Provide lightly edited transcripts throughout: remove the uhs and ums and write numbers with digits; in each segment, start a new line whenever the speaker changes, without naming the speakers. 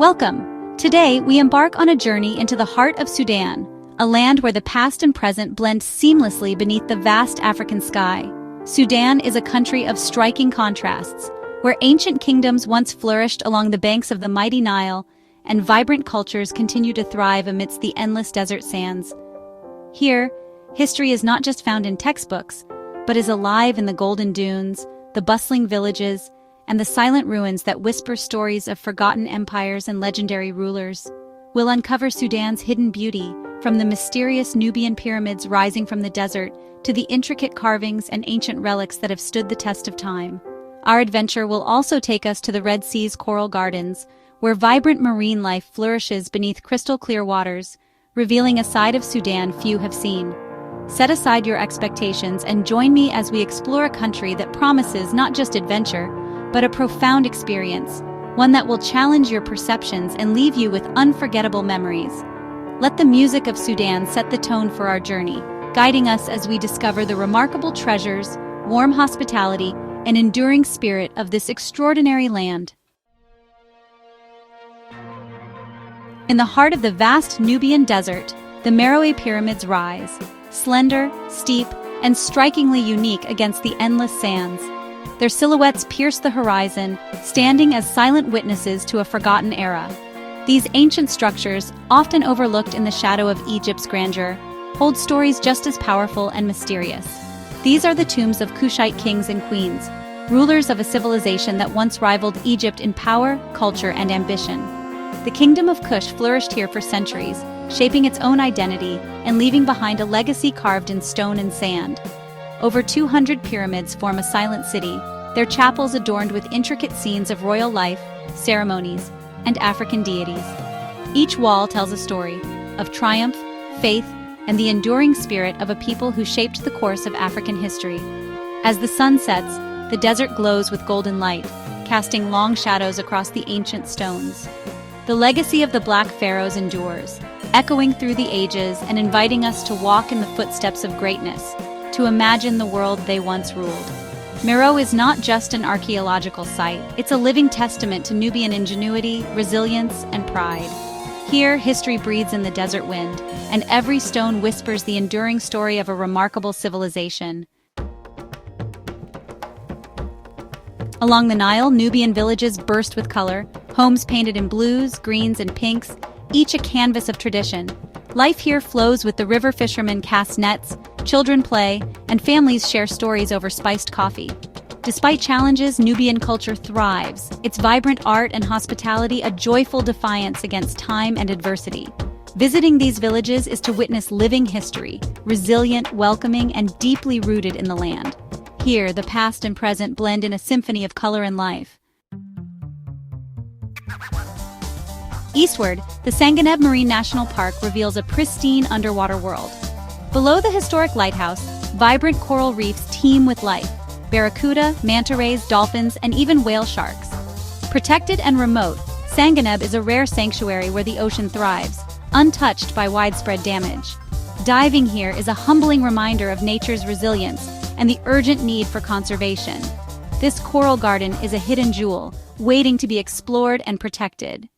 Welcome! Today, we embark on a journey into the heart of Sudan, a land where the past and present blend seamlessly beneath the vast African sky. Sudan is a country of striking contrasts, where ancient kingdoms once flourished along the banks of the mighty Nile, and vibrant cultures continue to thrive amidst the endless desert sands. Here, history is not just found in textbooks, but is alive in the golden dunes, the bustling villages, and the silent ruins that whisper stories of forgotten empires and legendary rulers. We'll uncover Sudan's hidden beauty, from the mysterious Nubian pyramids rising from the desert to the intricate carvings and ancient relics that have stood the test of time. Our adventure will also take us to the Red Sea's coral gardens, where vibrant marine life flourishes beneath crystal-clear waters, revealing a side of Sudan few have seen. Set aside your expectations and join me as we explore a country that promises not just adventure, but a profound experience, one that will challenge your perceptions and leave you with unforgettable memories. Let the music of Sudan set the tone for our journey, guiding us as we discover the remarkable treasures, warm hospitality, and enduring spirit of this extraordinary land. In the heart of the vast Nubian desert, the Meroe pyramids rise, slender, steep, and strikingly unique against the endless sands. Their silhouettes pierce the horizon, standing as silent witnesses to a forgotten era. These ancient structures, often overlooked in the shadow of Egypt's grandeur, hold stories just as powerful and mysterious. These are the tombs of Kushite kings and queens, rulers of a civilization that once rivaled Egypt in power, culture, and ambition. The kingdom of Kush flourished here for centuries, shaping its own identity and leaving behind a legacy carved in stone and sand. Over 200 pyramids form a silent city, their chapels adorned with intricate scenes of royal life, ceremonies, and African deities. Each wall tells a story of triumph, faith, and the enduring spirit of a people who shaped the course of African history. As the sun sets, the desert glows with golden light, casting long shadows across the ancient stones. The legacy of the Black Pharaohs endures, echoing through the ages and inviting us to walk in the footsteps of greatness, to imagine the world they once ruled. Meroe is not just an archaeological site, it's a living testament to Nubian ingenuity, resilience, and pride. Here, history breathes in the desert wind, and every stone whispers the enduring story of a remarkable civilization. Along the Nile, Nubian villages burst with color, homes painted in blues, greens, and pinks, each a canvas of tradition. Life here flows with the river fishermen cast nets, children play, and families share stories over spiced coffee. Despite challenges, Nubian culture thrives, its vibrant art and hospitality a joyful defiance against time and adversity. Visiting these villages is to witness living history, resilient, welcoming, and deeply rooted in the land. Here, the past and present blend in a symphony of color and life. Eastward, the Sanganeb Marine National Park reveals a pristine underwater world. Below the historic lighthouse, vibrant coral reefs teem with life: barracuda, manta rays, dolphins, and even whale sharks. Protected and remote, Sanganeb is a rare sanctuary where the ocean thrives, untouched by widespread damage. Diving here is a humbling reminder of nature's resilience and the urgent need for conservation. This coral garden is a hidden jewel, waiting to be explored and protected.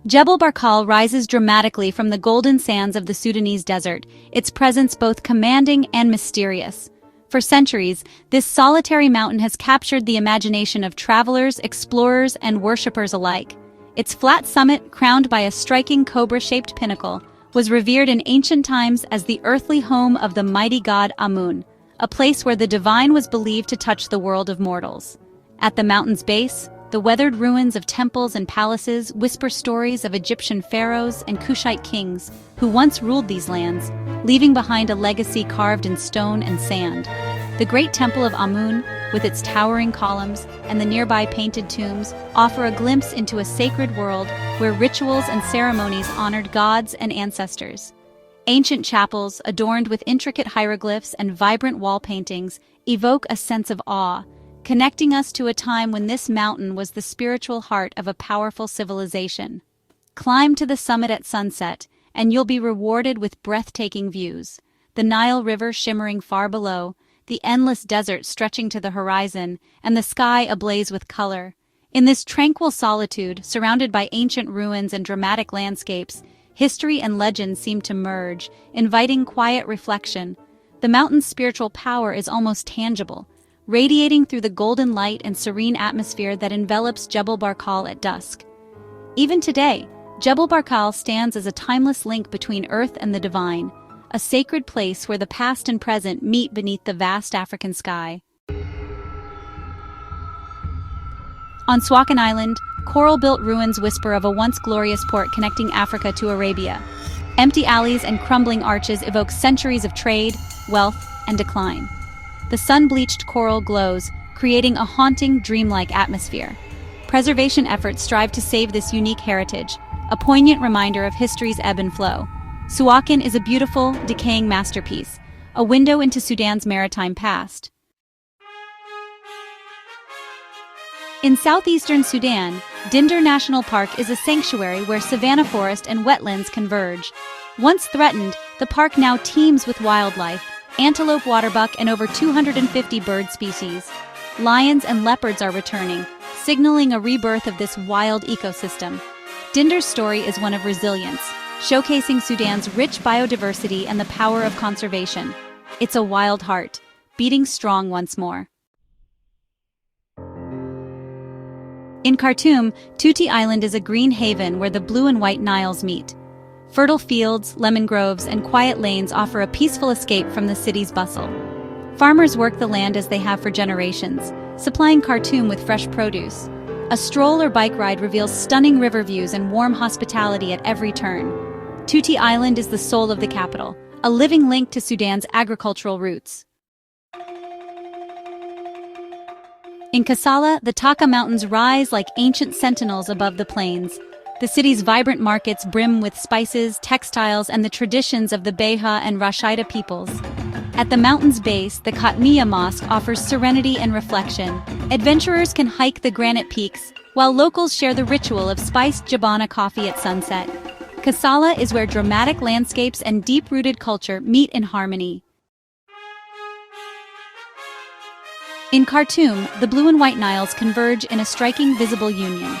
Jebel Barkal rises dramatically from the golden sands of the Sudanese desert, its presence both commanding and mysterious. For centuries, this solitary mountain has captured the imagination of travelers, explorers, and worshippers alike. Its flat summit, crowned by a striking cobra-shaped pinnacle, was revered in ancient times as the earthly home of the mighty god Amun, a place where the divine was believed to touch the world of mortals. At the mountain's base, the weathered ruins of temples and palaces whisper stories of Egyptian pharaohs and Kushite kings who once ruled these lands, leaving behind a legacy carved in stone and sand. The great temple of Amun, with its towering columns and the nearby painted tombs, offer a glimpse into a sacred world where rituals and ceremonies honored gods and ancestors. Ancient chapels, adorned with intricate hieroglyphs and vibrant wall paintings, evoke a sense of awe, connecting us to a time when this mountain was the spiritual heart of a powerful civilization. Climb to the summit at sunset, and you'll be rewarded with breathtaking views. The Nile River shimmering far below, the endless desert stretching to the horizon, and the sky ablaze with color. In this tranquil solitude, surrounded by ancient ruins and dramatic landscapes, history and legend seem to merge, inviting quiet reflection. The mountain's spiritual power is almost tangible, radiating through the golden light and serene atmosphere that envelops Jebel Barkal at dusk. Even today, Jebel Barkal stands as a timeless link between earth and the divine, a sacred place where the past and present meet beneath the vast African sky. On Suakin Island, coral-built ruins whisper of a once glorious port connecting Africa to Arabia. Empty alleys and crumbling arches evoke centuries of trade, wealth, and decline. The sun-bleached coral glows, creating a haunting, dreamlike atmosphere. Preservation efforts strive to save this unique heritage, a poignant reminder of history's ebb and flow. Suakin is a beautiful, decaying masterpiece, a window into Sudan's maritime past. In southeastern Sudan, Dinder National Park is a sanctuary where savanna forest and wetlands converge. Once threatened, the park now teems with wildlife, antelope, waterbuck, and over 250 bird species. Lions and leopards are returning, signaling a rebirth of this wild ecosystem. Dinder's story is one of resilience, showcasing Sudan's rich biodiversity and the power of conservation. It's a wild heart, beating strong once more. In Khartoum, Tuti Island is a green haven where the blue and white Niles meet. Fertile fields, lemon groves, and quiet lanes offer a peaceful escape from the city's bustle. Farmers work the land as they have for generations, supplying Khartoum with fresh produce. A stroll or bike ride reveals stunning river views and warm hospitality at every turn. Tuti Island is the soul of the capital, a living link to Sudan's agricultural roots. In Kassala, the Taka Mountains rise like ancient sentinels above the plains. The city's vibrant markets brim with spices, textiles, and the traditions of the Beja and Rashida peoples. At the mountain's base, the Katmiya Mosque offers serenity and reflection. Adventurers can hike the granite peaks, while locals share the ritual of spiced Jabana coffee at sunset. Kassala is where dramatic landscapes and deep-rooted culture meet in harmony. In Khartoum, the blue and white Niles converge in a striking visible union.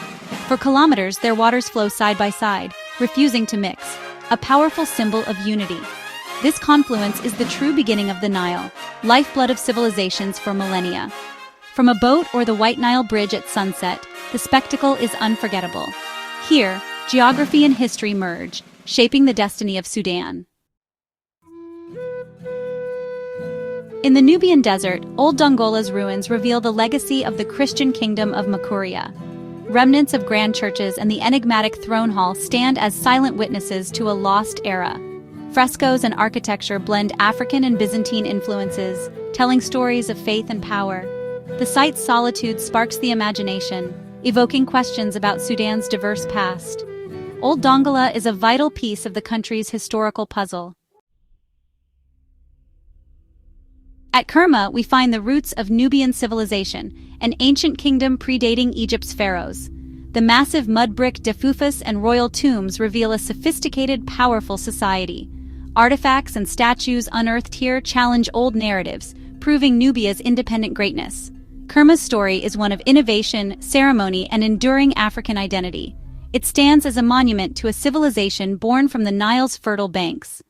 For kilometers, their waters flow side by side, refusing to mix, a powerful symbol of unity. This confluence is the true beginning of the Nile, lifeblood of civilizations for millennia. From a boat or the White Nile Bridge at sunset, the spectacle is unforgettable. Here, geography and history merge, shaping the destiny of Sudan. In the Nubian desert, Old Dongola's ruins reveal the legacy of the Christian kingdom of Makuria. Remnants of grand churches and the enigmatic throne hall stand as silent witnesses to a lost era. Frescoes and architecture blend African and Byzantine influences, telling stories of faith and power. The site's solitude sparks the imagination, evoking questions about Sudan's diverse past. Old Dongola is a vital piece of the country's historical puzzle. At Kerma, we find the roots of Nubian civilization, an ancient kingdom predating Egypt's pharaohs. The massive mud brick defufas and royal tombs reveal a sophisticated, powerful society. Artifacts and statues unearthed here challenge old narratives, proving Nubia's independent greatness. Kerma's story is one of innovation, ceremony, and enduring African identity. It stands as a monument to a civilization born from the Nile's fertile banks.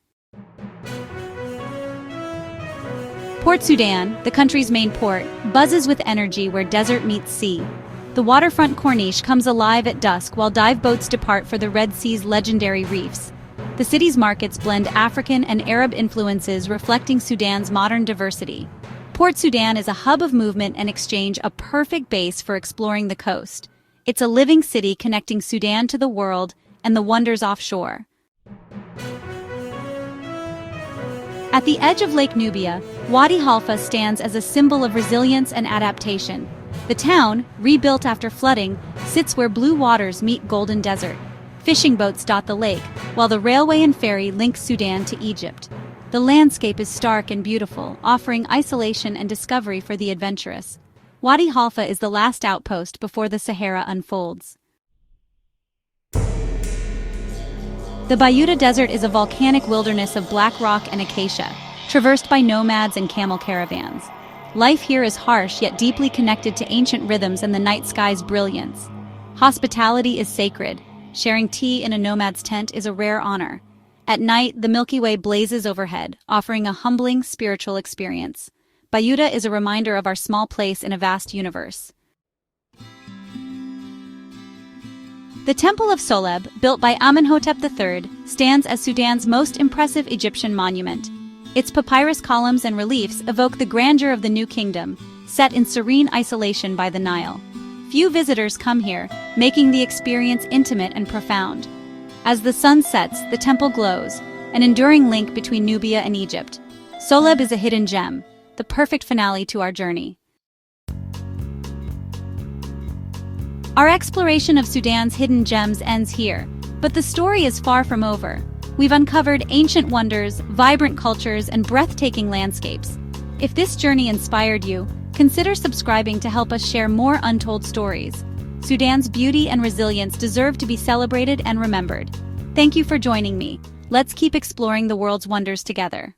Port Sudan, the country's main port, buzzes with energy where desert meets sea. The waterfront corniche comes alive at dusk while dive boats depart for the Red Sea's legendary reefs. The city's markets blend African and Arab influences, reflecting Sudan's modern diversity. Port Sudan is a hub of movement and exchange, a perfect base for exploring the coast. It's a living city connecting Sudan to the world and the wonders offshore. At the edge of Lake Nubia, Wadi Halfa stands as a symbol of resilience and adaptation. The town, rebuilt after flooding, sits where blue waters meet golden desert. Fishing boats dot the lake, while the railway and ferry link Sudan to Egypt. The landscape is stark and beautiful, offering isolation and discovery for the adventurous. Wadi Halfa is the last outpost before the Sahara unfolds. The Bayuda Desert is a volcanic wilderness of black rock and acacia, traversed by nomads and camel caravans. Life here is harsh yet deeply connected to ancient rhythms and the night sky's brilliance. Hospitality is sacred. Sharing tea in a nomad's tent is a rare honor. At night, the Milky Way blazes overhead, offering a humbling spiritual experience. Bayuda is a reminder of our small place in a vast universe. The Temple of Soleb, built by Amenhotep III, stands as Sudan's most impressive Egyptian monument. Its papyrus columns and reliefs evoke the grandeur of the New Kingdom, set in serene isolation by the Nile. Few visitors come here, making the experience intimate and profound. As the sun sets, the temple glows, an enduring link between Nubia and Egypt. Soleb is a hidden gem, the perfect finale to our journey. Our exploration of Sudan's hidden gems ends here, but the story is far from over. We've uncovered ancient wonders, vibrant cultures, and breathtaking landscapes. If this journey inspired you, consider subscribing to help us share more untold stories. Sudan's beauty and resilience deserve to be celebrated and remembered. Thank you for joining me. Let's keep exploring the world's wonders together.